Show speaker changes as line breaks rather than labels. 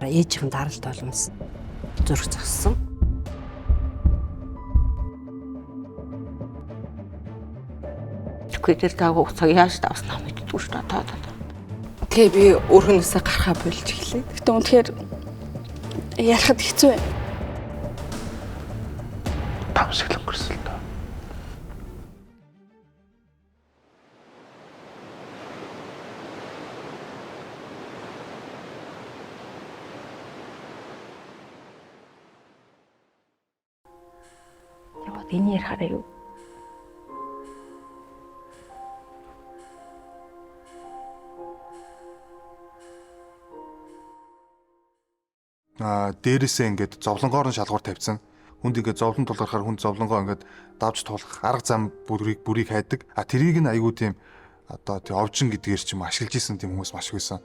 Ээжийн даралт олмос зураг зогссон.
Тэгвэл таагүй цаг яаж давснаа мэддгүй шүү дээ.
Тэгээ би өөрхнөөсөө гарахаа болж эхлэв. Гэтэ үнэхээр ярахад хэцүү байна.
Тамсаглан гэрсэл та.
Яваад энэ ярахаараа юу?
Дээрээсээ ингээд зовлонгоор нь шалгуур тавьсан. Хүнд ингээд зовлон тулгархаар хүнд зовлонгоо ингээд давж туулах арга зам бүрийг хайдаг. Тэрийг нь айгүй тийм одоо тий овжин гэдгээр ч юм ашиглаж исэн тийм хүмүүс маш байсан.